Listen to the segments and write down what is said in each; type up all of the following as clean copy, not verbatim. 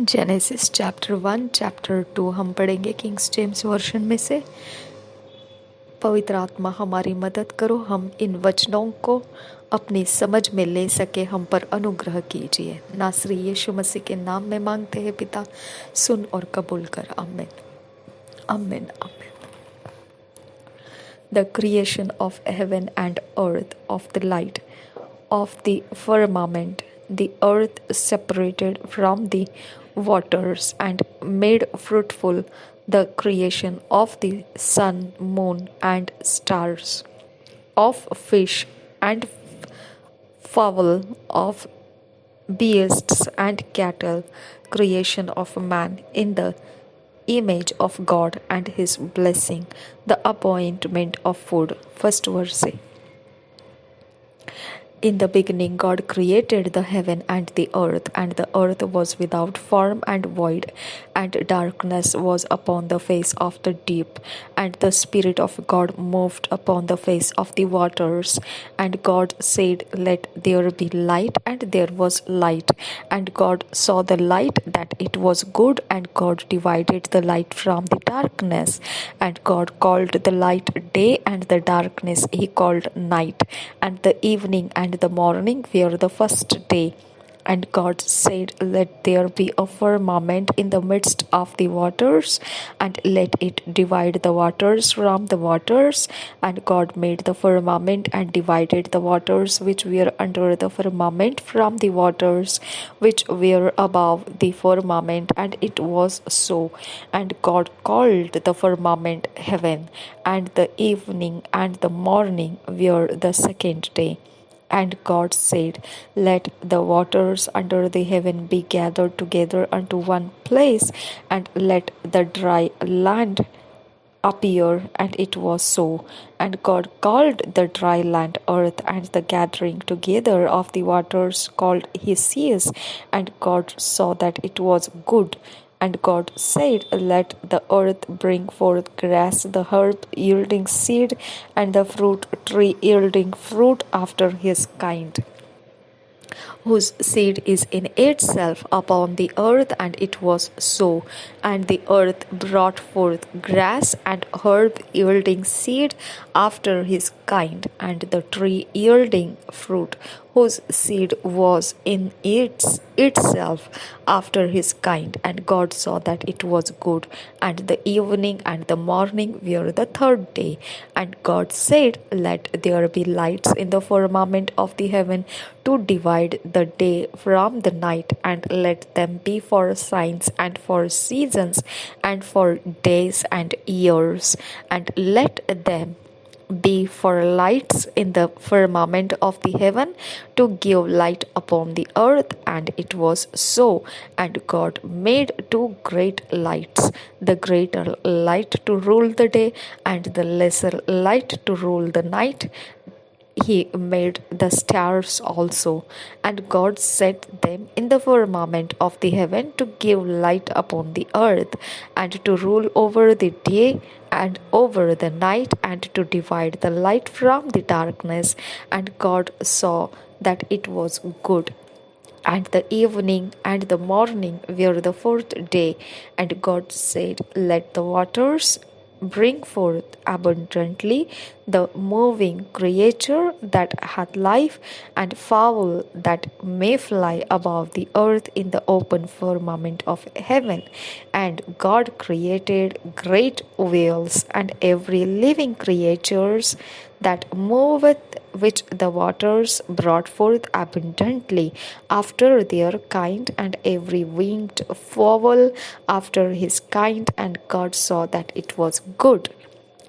Genesis chapter 1 chapter 2 हम पढ़ेंगे Kings James version में से। पवित्र आत्मा हमारी मदद करो, हम इन वचनों को अपनी समझ में ले सके, हम पर अनुग्रह कीजिए। नासरी यीशु मसीह के नाम में मांगते हैं पिता, सुन और कबूल कर। आमीन आमीन आमीन। The creation of heaven and earth, of the light, of the firmament, the earth separated from the waters, and made fruitful the creation of the sun, moon, and stars, of fish and fowl, of beasts and cattle, creation of man in the image of God, and his blessing, the appointment of food. First verse. In the beginning God created the heaven and the earth was without form and void, and darkness was upon the face of the deep, and the Spirit of God moved upon the face of the waters. And God said, Let there be light, and there was light. And God saw the light that it was good, and God divided the light from the darkness. And God called the light day, and the darkness he called night. And the evening and the morning were the first day. And God said, Let there be a firmament in the midst of the waters, and let it divide the waters from the waters. And God made the firmament, and divided the waters which were under the firmament from the waters which were above the firmament. And it was so. And God called the firmament heaven. And the evening and the morning were the second day. And God said, Let the waters under the heaven be gathered together unto one place, and let the dry land appear. And it was so. And God called the dry land earth, and the gathering together of the waters called he seas. And God saw that it was good. And God said, Let the earth bring forth grass, the herb yielding seed, and the fruit tree yielding fruit after his kind, whose seed is in itself upon the earth. And it was so. And the earth brought forth grass and herb yielding seed after his kind, and the tree yielding fruit, whose seed was in itself after his kind. And God saw that it was good. And the evening and the morning were the third day. And God said, Let there be lights in the firmament of the heaven to divide the day from the night, and let them be for signs and for seasons and for days and years, and let them be for lights in the firmament of the heaven to give light upon the earth. And it was so. And God made two great lights, the greater light to rule the day, and the lesser light to rule the night. He made the stars also. And God set them in the firmament of the heaven to give light upon the earth, and to rule over the day and over the night, and to divide the light from the darkness. And God saw that it was good. And the evening and the morning were the fourth day. And God said, Let the waters bring forth abundantly the moving creature that hath life, and fowl that may fly above the earth in the open firmament of heaven. And God created great whales, and every living creatures that moveth, which the waters brought forth abundantly after their kind, and every winged fowl after his kind. And God saw that it was good.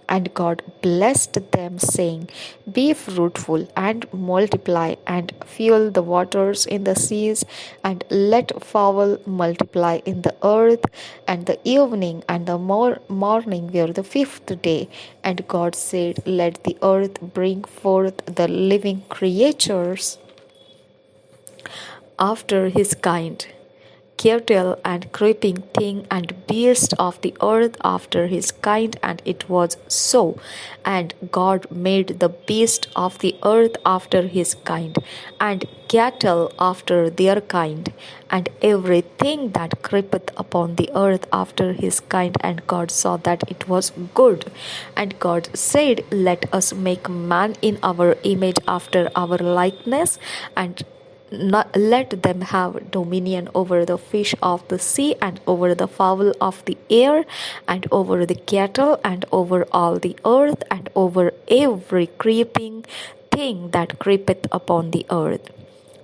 And God blessed them, saying, Be fruitful and multiply, and fill the waters in the seas, and let fowl multiply in the earth. And the evening and the morning were the fifth day. And God said, Let the earth bring forth the living creatures after his kind, cattle, and creeping thing, and beast of the earth after his kind, and it was so. And God made the beast of the earth after his kind, and cattle after their kind, and everything that creepeth upon the earth after his kind. And God saw that it was good. And God said, let us make man in our image after our likeness, and let them have dominion over the fish of the sea, and over the fowl of the air, and over the cattle, and over all the earth, and over every creeping thing that creepeth upon the earth.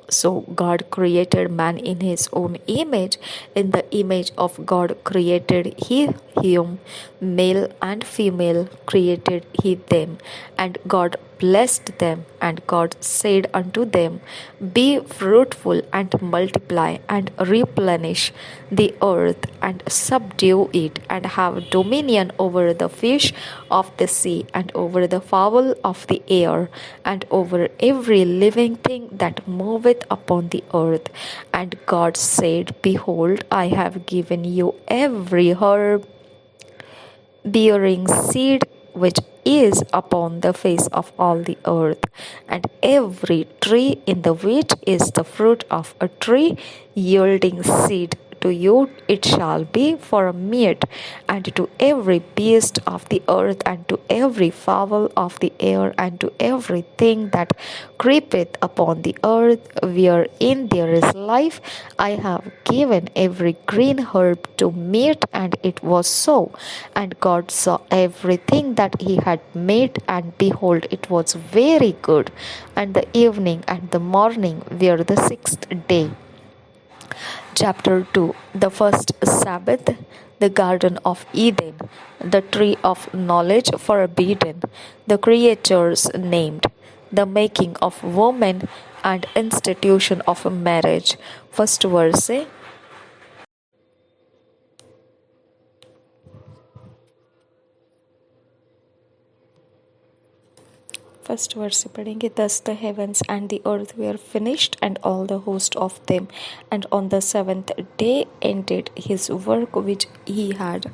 So God created man in his own image. In the image of God created he him, male and female created he them. And God blessed them, and God said unto them, be fruitful and multiply, and replenish the earth, and subdue it, and have dominion over the fish of the sea, and over the fowl of the air, and over every living thing that moveth upon the earth. And God said, behold, I have given you every herb bearing seed which is upon the face of all the earth, and every tree in the which is the fruit of a tree yielding seed, to you it shall be for meat, and to every beast of the earth, and to every fowl of the air, and to everything that creepeth upon the earth, wherein there is life, I have given every green herb to meat. And it was so. And God saw everything that he had made, and behold, it was very good. And the evening and the morning were the sixth day. Chapter 2. The first Sabbath. The Garden of Eden. The tree of knowledge forbidden. The creatures named. The making of woman, and institution of marriage. First verse. First word से पढ़ेंगे. Thus the heavens and the earth were finished, and all the host of them. And on the seventh day ended his work which he had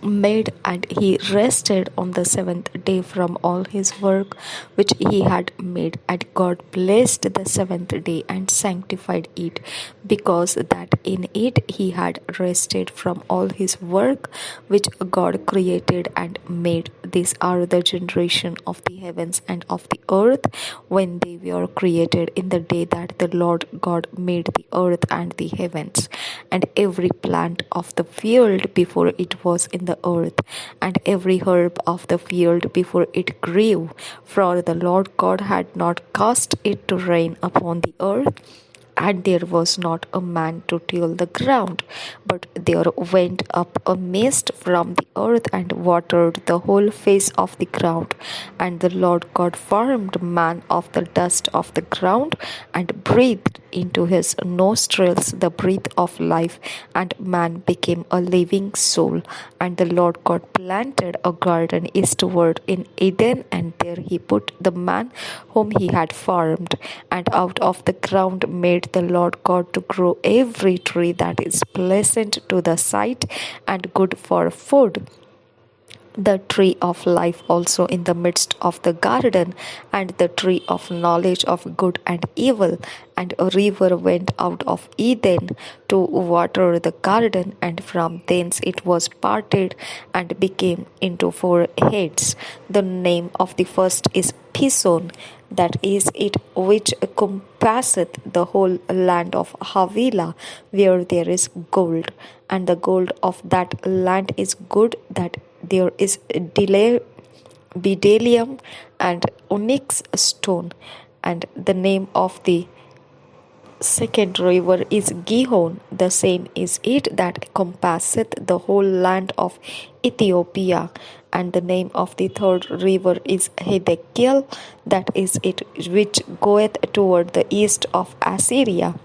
made, and he rested on the seventh day from all his work which he had made. And God blessed the seventh day and sanctified it, because that in it he had rested from all his work which God created and made. These are the generation of the heavens and of the earth when they were created, in the day that the Lord God made the earth and the heavens, and every plant of the field before it was in the earth, and every herb of the field before it grew. For the Lord God had not caused it to rain upon the earth, and there was not a man to till the ground. But there went up a mist from the earth, and watered the whole face of the ground. And the Lord God formed man of the dust of the ground, and breathed into his nostrils the breath of life, and man became a living soul. And the Lord God planted a garden eastward in Eden, and there he put the man whom he had formed. And out of the ground made the Lord God to grow every tree that is pleasant to the sight, and good for food, the tree of life also in the midst of the garden, and the tree of knowledge of good and evil. And a river went out of Eden to water the garden, and from thence it was parted, and became into four heads. The name of the first is Pison, that is it which compasseth the whole land of Havilah, where there is gold. And the gold of that land is good, that there is bdellium and onyx stone. And the name of the second river is Gihon, the same is it that compasseth the whole land of Ethiopia. And the name of the third river is Hiddekel, that is it which goeth toward the east of Assyria.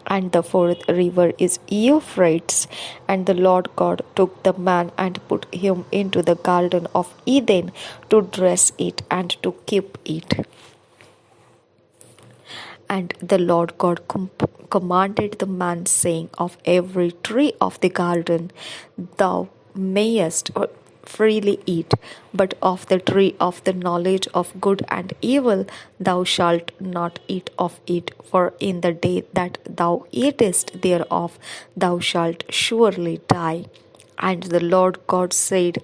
And the fourth river is Euphrates. And the Lord God took the man and put him into the garden of Eden to dress it and to keep it. And the Lord God commanded the man, saying, Of every tree of the garden thou mayest freely eat, but of the tree of the knowledge of good and evil thou shalt not eat of it, for in the day that thou eatest thereof thou shalt surely die. And the Lord God said,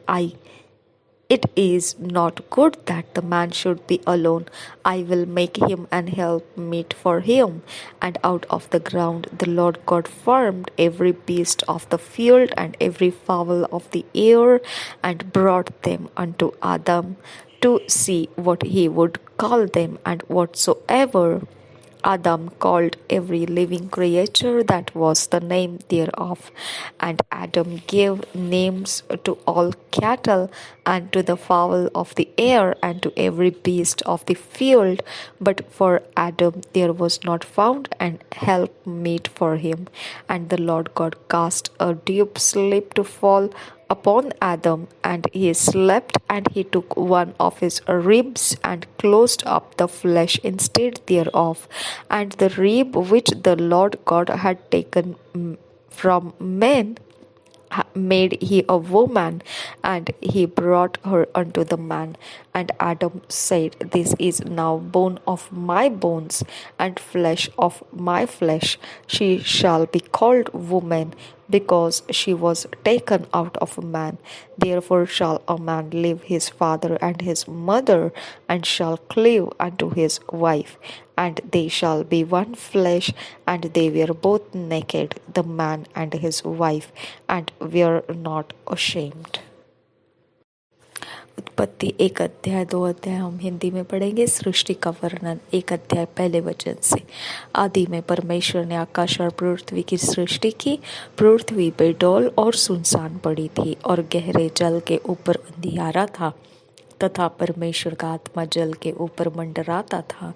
It is not good that the man should be alone. I will make him an helpmeet for him. And out of the ground the Lord God formed every beast of the field and every fowl of the air, and brought them unto Adam to see what he would call them. And whatsoever Adam called every living creature, that was the name thereof. And Adam gave names to all cattle, and to the fowl of the air, and to every beast of the field. But for Adam there was not found an helpmeet for him. And the Lord God caused a deep sleep to fall upon Adam, and he slept, and he took one of his ribs, and closed up the flesh instead thereof. And the rib which the Lord God had taken from man made he a woman, and he brought her unto the man. And Adam said, This is now bone of my bones, and flesh of my flesh. She shall be called woman, because she was taken out of a man. Therefore shall a man leave his father and his mother, and shall cleave unto his wife, and they shall be one flesh. And they were both naked, the man and his wife, and were not ashamed. उत्पत्ति 1 अध्याय 2 अध्याय हम हिंदी में पढ़ेंगे। सृष्टि का वर्णन 1 अध्याय पहले वचन से। आदि में परमेश्वर ने आकाश और पृथ्वी की सृष्टि की। पृथ्वी बेडौल और सुनसान पड़ी थी, और गहरे जल के ऊपर अंधियारा था, तथा परमेश्वर का आत्मा जल के ऊपर मंडराता था।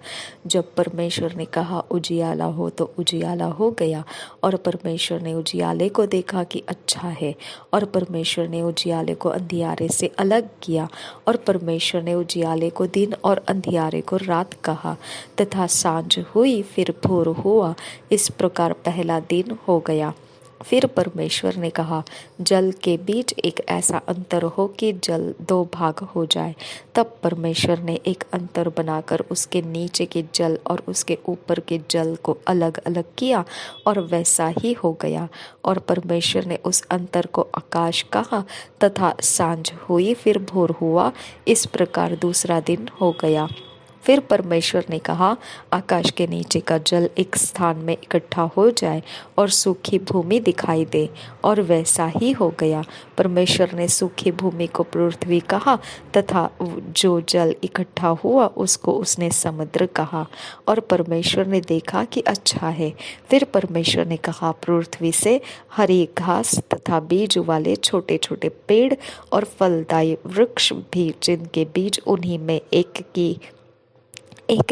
जब परमेश्वर ने कहा उजियाला हो, तो उजियाला हो गया। और परमेश्वर ने उजियाले को देखा कि अच्छा है। और परमेश्वर ने उजियाले को अंधियारे से अलग किया। और परमेश्वर ने उजियाले को दिन और अंधियारे को रात कहा। तथा सांझ हुई, फिर भोर हुआ। इस प्रकार पहला दिन हो गया। फिर परमेश्वर ने कहा, जल के बीच एक ऐसा अंतर हो कि जल 2 भाग हो जाए। तब परमेश्वर ने एक अंतर बनाकर उसके नीचे के जल और उसके ऊपर के जल को अलग अलग किया, और वैसा ही हो गया। और परमेश्वर ने उस अंतर को आकाश कहा। तथा सांझ हुई, फिर भोर हुआ। इस प्रकार दूसरा दिन हो गया। फिर परमेश्वर ने कहा, आकाश के नीचे का जल एक स्थान में इकट्ठा हो जाए, और सूखी भूमि दिखाई दे। और वैसा ही हो गया। परमेश्वर ने सूखी भूमि को पृथ्वी कहा, तथा जो जल इकट्ठा हुआ उसको उसने समुद्र कहा। और परमेश्वर ने देखा कि अच्छा है। फिर परमेश्वर ने कहा, पृथ्वी से हरी घास तथा बीज वाले छोटे छोटे पेड़ और फलदायी वृक्ष भी, जिनके बीज उन्हीं में एक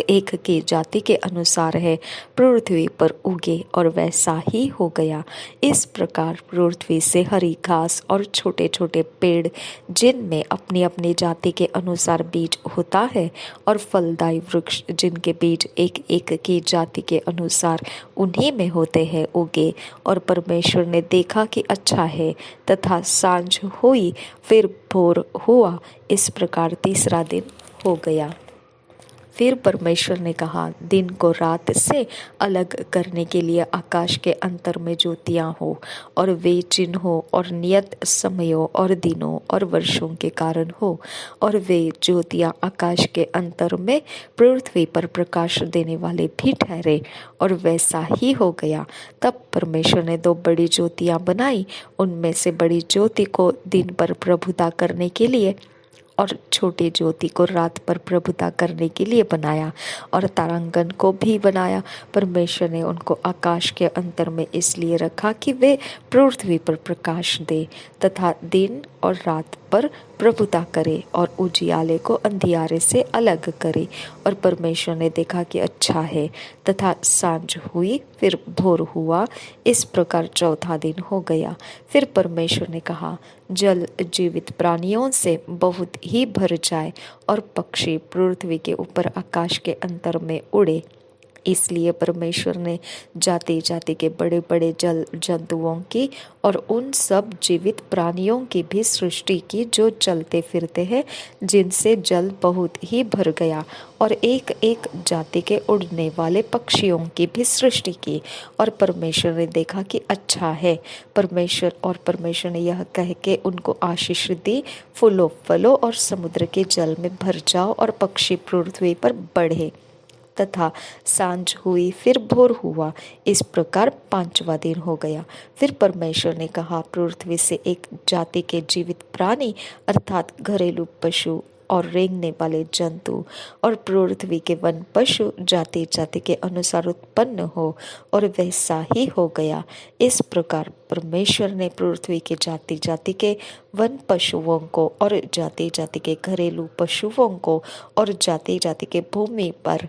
एक की जाति के अनुसार है, पृथ्वी पर उगे। और वैसा ही हो गया। इस प्रकार पृथ्वी से हरी घास और छोटे छोटे पेड़, जिनमें अपनी अपनी जाति के अनुसार बीज होता है, और फलदायी वृक्ष, जिनके बीज एक एक की जाति के अनुसार उन्हीं में होते हैं, उगे। और परमेश्वर ने देखा कि अच्छा है। तथा सांझ हुई, फिर भोर हुआ। इस प्रकार तीसरा दिन हो गया। फिर परमेश्वर ने कहा, दिन को रात से अलग करने के लिए आकाश के अंतर में ज्योतियाँ हो, और वे चिन्हों और नियत समयों और दिनों और वर्षों के कारण हो। और वे ज्योतियाँ आकाश के अंतर में पृथ्वी पर प्रकाश देने वाले भी ठहरे। और वैसा ही हो गया। तब परमेश्वर ने 2 बड़ी ज्योतियाँ बनाई। उनमें से बड़ी ज्योति को दिन पर प्रभुता करने के लिए, और छोटी ज्योति को रात पर प्रभुता करने के लिए बनाया। और तारांगण को भी बनाया। परमेश्वर ने उनको आकाश के अंतर में इसलिए रखा कि वे पृथ्वी पर प्रकाश दे, तथा दिन और रात पर प्रभुता करे, और उजियाले को अंधियारे से अलग करे। और परमेश्वर ने देखा कि अच्छा है। तथा सांझ हुई, फिर भोर हुआ। इस प्रकार चौथा दिन हो गया। फिर परमेश्वर ने कहा, जल जीवित प्राणियों से बहुत ही भर जाए, और पक्षी पृथ्वी के ऊपर आकाश के अंतर में उड़े। इसलिए परमेश्वर ने जाति जाति के बड़े बड़े जल जंतुओं की और उन सब जीवित प्राणियों की भी सृष्टि की जो चलते फिरते हैं, जिनसे जल बहुत ही भर गया, और एक एक जाति के उड़ने वाले पक्षियों की भी सृष्टि की। और परमेश्वर ने देखा कि अच्छा है। परमेश्वर ने यह कह के उनको आशीष दी, फूलो फलो और समुद्र के जल में भर जाओ और पक्षी पृथ्वी पर बढ़े। तथा सांझ हुई, फिर भोर हुआ, इस प्रकार 5वां दिन हो गया। फिर परमेश्वर ने कहा, पृथ्वी से एक जाति के जीवित प्राणी अर्थात घरेलू पशु और रेंगने वाले जंतु और पृथ्वी के वन पशु जाति जाति के अनुसार उत्पन्न हो, और वैसा ही हो गया। इस प्रकार परमेश्वर ने पृथ्वी के जाति जाति के वन पशुओं को और जाति जाति के घरेलू पशुओं को और जाति जाति के भूमि पर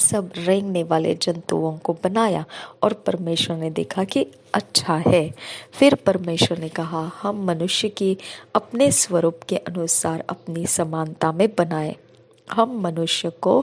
सब रेंगने वाले जंतुओं को बनाया, और परमेश्वर ने देखा कि अच्छा है। फिर परमेश्वर ने कहा, हम मनुष्य की अपने स्वरूप के अनुसार अपनी समानता में बनाए। हम मनुष्य को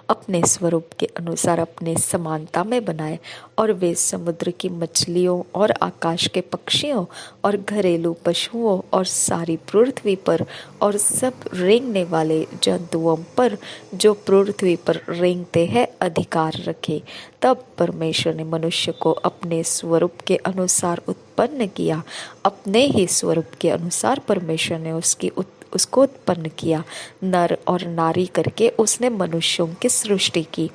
अपने स्वरूप के अनुसार अपने समानता में बनाए, और वे समुद्र की मछलियों और आकाश के पक्षियों और घरेलू पशुओं और सारी पृथ्वी पर और सब रेंगने वाले जंतुओं पर जो पृथ्वी पर रेंगते हैं अधिकार रखे। तब परमेश्वर ने मनुष्य को अपने स्वरूप के अनुसार उत्पन्न किया। अपने ही स्वरूप के अनुसार परमेश्वर ने उसको उत्पन्न किया। नर और नारी करके उसने मनुष्यों की सृष्टि की,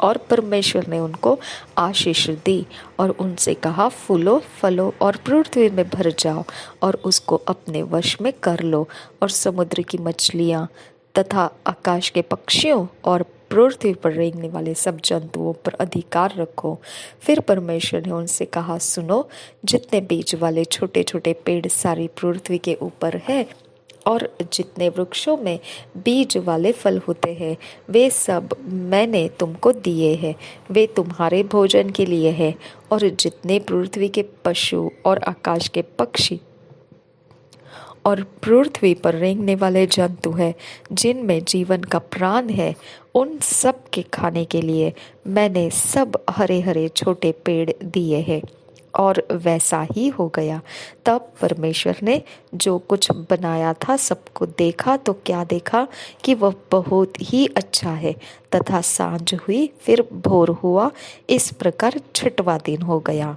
और परमेश्वर ने उनको आशीष दी और उनसे कहा, फूलो फलो और पृथ्वी में भर जाओ और उसको अपने वश में कर लो, और समुद्र की मछलियाँ तथा आकाश के पक्षियों और पृथ्वी पर रेंगने वाले सब जंतुओं पर अधिकार रखो। फिर परमेश्वर ने उनसे कहा, सुनो, जितने बीज वाले छोटे छोटे पेड़ सारी पृथ्वी के ऊपर है और जितने वृक्षों में बीज वाले फल होते हैं, वे सब मैंने तुमको दिए हैं, वे तुम्हारे भोजन के लिए है। और जितने पृथ्वी के पशु और आकाश के पक्षी और पृथ्वी पर रेंगने वाले जंतु हैं, जिनमें जीवन का प्राण है, उन सब के खाने के लिए मैंने सब हरे हरे छोटे पेड़ दिए हैं। और वैसा ही हो गया। तब परमेश्वर ने जो कुछ बनाया था सबको देखा, तो क्या देखा कि वह बहुत ही अच्छा है। तथा सांझ हुई, फिर भोर हुआ, इस प्रकार 6वां दिन हो गया।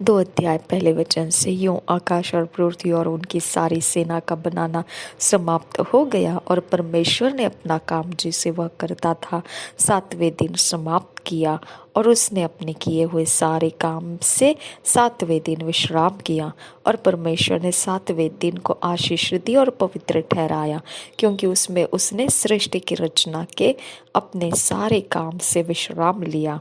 2 अध्याय पहले वचन से, यूं आकाश और पृथ्वी और उनकी सारी सेना का बनाना समाप्त हो गया, और परमेश्वर ने अपना काम जिसे वह करता था 7वें दिन समाप्त किया, और उसने अपने किए हुए सारे काम से 7वें दिन विश्राम किया। और परमेश्वर ने 7वें दिन को आशीष दी और पवित्र ठहराया, क्योंकि उसमें उसने सृष्टि की रचना के अपने सारे काम से विश्राम लिया।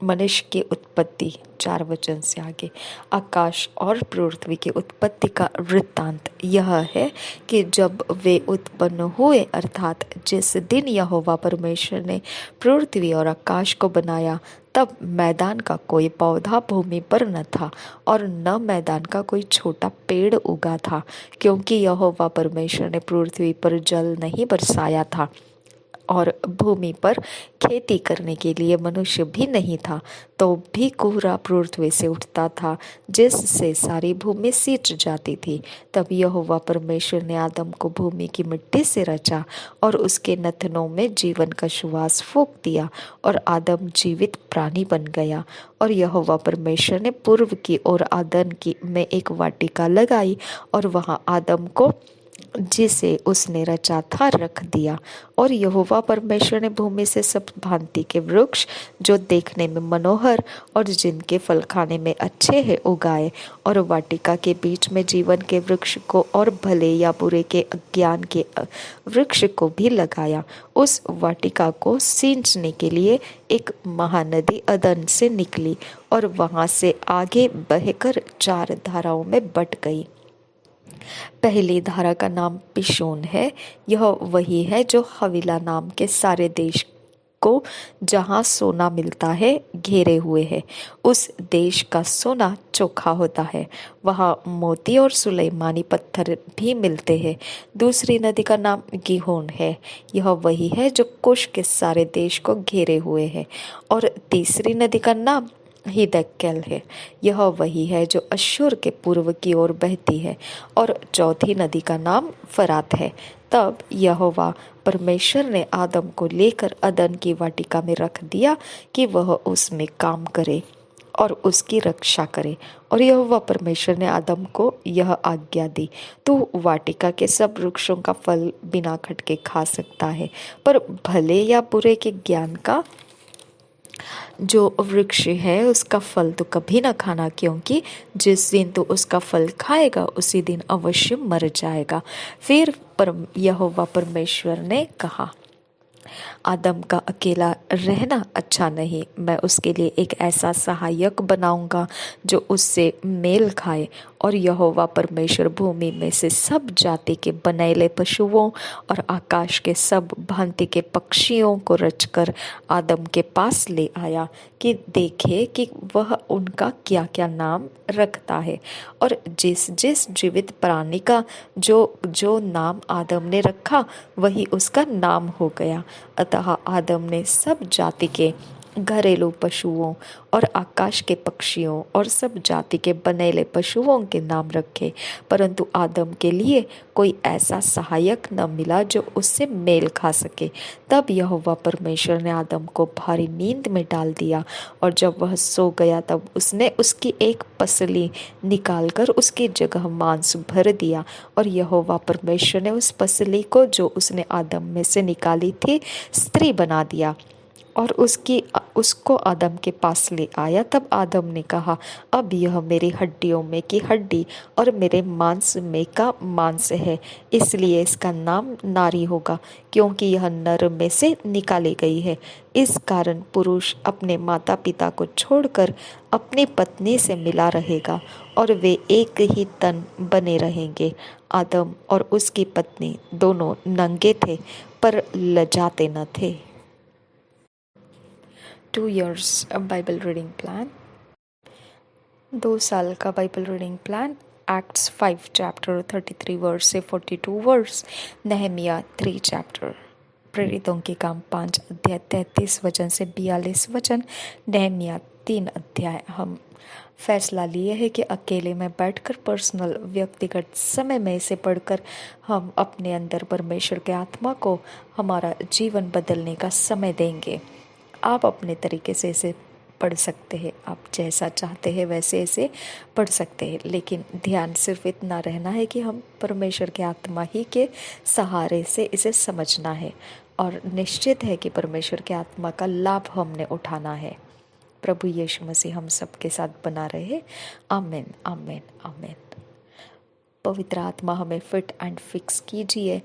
मनुष्य की उत्पत्ति 4 वचन से आगे। आकाश और पृथ्वी की उत्पत्ति का वृत्तांत यह है कि जब वे उत्पन्न हुए, अर्थात जिस दिन यहोवा परमेश्वर ने पृथ्वी और आकाश को बनाया, तब मैदान का कोई पौधा भूमि पर न था और न मैदान का कोई छोटा पेड़ उगा था, क्योंकि यहोवा परमेश्वर ने पृथ्वी पर जल नहीं बरसाया था, और भूमि पर खेती करने के लिए मनुष्य भी नहीं था। तो भी कोहरा पृथ्वी से उठता था, जिससे सारी भूमि सींच जाती थी। तब यहोवा परमेश्वर ने आदम को भूमि की मिट्टी से रचा और उसके नथनों में जीवन का श्वास फूंक दिया, और आदम जीवित प्राणी बन गया। और यहोवा परमेश्वर ने पूर्व की ओर आदन में एक वाटिका लगाई, और वहां आदम को जिसे उसने रचा था रख दिया। और यहोवा परमेश्वर ने भूमि से सब भांति के वृक्ष जो देखने में मनोहर और जिनके फल खाने में अच्छे हैं उगाए, और वाटिका के बीच में जीवन के वृक्ष को और भले या बुरे के ज्ञान के वृक्ष को भी लगाया। उस वाटिका को सींचने के लिए एक महानदी अदन से निकली और वहां से आगे बहकर 4 धाराओं में बट गई। पहली धारा का नाम पिशोन है। यह वही है जो हवीला नाम के सारे देश को जहाँ सोना मिलता है घेरे हुए है। उस देश का सोना चोखा होता है, वहाँ मोती और सुलेमानी पत्थर भी मिलते हैं। दूसरी नदी का नाम गिहोन है, यह वही है जो कुश के सारे देश को घेरे हुए है। और तीसरी नदी का नाम हिदक्केल है, यह वही है जो अश्शूर के पूर्व की ओर बहती है। और चौथी नदी का नाम फरात है। तब यहोवा परमेश्वर ने आदम को लेकर अदन की वाटिका में रख दिया कि वह उसमें काम करे और उसकी रक्षा करे। और यहोवा परमेश्वर ने आदम को यह आज्ञा दी, तू वाटिका के सब वृक्षों का फल बिना खटके खा सकता है, पर भले या बुरे के ज्ञान का जो वृक्ष है उसका फल तो कभी ना खाना, क्योंकि जिस दिन तू उसका फल खाएगा उसी दिन अवश्य मर जाएगा। फिर यहोवा परमेश्वर ने कहा, आदम का अकेला रहना अच्छा नहीं, मैं उसके लिए एक ऐसा सहायक बनाऊंगा जो उससे मेल खाए। और यहोवा परमेश्वर भूमि में से सब जाति के बनैले पशुओं और आकाश के सब भांति के पक्षियों को रचकर आदम के पास ले आया कि देखे कि वह उनका क्या क्या नाम रखता है। और जिस जिस जीवित प्राणी का जो जो नाम आदम ने रखा वही उसका नाम हो गया। अतः आदम ने सब जाति के घरेलू पशुओं और आकाश के पक्षियों और सब जाति के बनेले पशुओं के नाम रखे, परंतु आदम के लिए कोई ऐसा सहायक न मिला जो उससे मेल खा सके। तब यहोवा परमेश्वर ने आदम को भारी नींद में डाल दिया, और जब वह सो गया तब उसने उसकी एक पसली निकालकर उसकी जगह मांस भर दिया। और यहोवा परमेश्वर ने उस पसली को जो उसने आदम में से निकाली थी स्त्री बना दिया और उसको आदम के पास ले आया। तब आदम ने कहा, अब यह मेरी हड्डियों में की हड्डी और मेरे मांस में का मांस है, इसलिए इसका नाम नारी होगा, क्योंकि यह नर में से निकाली गई है। इस कारण पुरुष अपने माता पिता को छोड़कर अपनी पत्नी से मिला रहेगा और वे एक ही तन बने रहेंगे। आदम और उसकी पत्नी दोनों नंगे थे पर लजाते न थे। 2 years बाइबल रीडिंग प्लान। 2 साल का Bible reading plan. Acts 5 chapter 33 verse से 42 वर्स। नहमिया 3 चैप्टर। प्रेरितों के काम 5 अध्याय 33 वचन से 42 वचन। नहमिया 3 अध्याय। हम फैसला लिए है कि अकेले में बैठकर पर्सनल व्यक्तिगत समय में इसे पढ़कर हम अपने अंदर परमेश्वर के आत्मा को हमारा जीवन बदलने का समय देंगे। आप अपने तरीके से इसे पढ़ सकते हैं, आप जैसा चाहते हैं वैसे इसे पढ़ सकते हैं, लेकिन ध्यान सिर्फ इतना रहना है कि हम परमेश्वर के आत्मा ही के सहारे से इसे समझना है, और निश्चित है कि परमेश्वर के आत्मा का लाभ हमने उठाना है। प्रभु यीशु मसीह हम सबके साथ बना रहे। आमीन, आमीन, आमीन। पवित्र आत्मा हमें फिट एंड फिक्स कीजिए,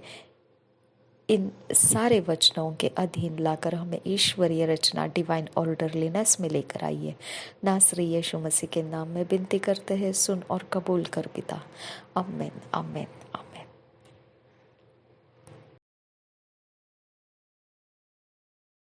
इन सारे वचनों के अधीन लाकर हमें ईश्वरीय रचना डिवाइन ऑर्डरलीनेस में लेकर आइए। नासरी यीशु मसीह के नाम में विनती करते हैं, सुन और कबूल कर पिता। आमीन, आमीन, आमीन।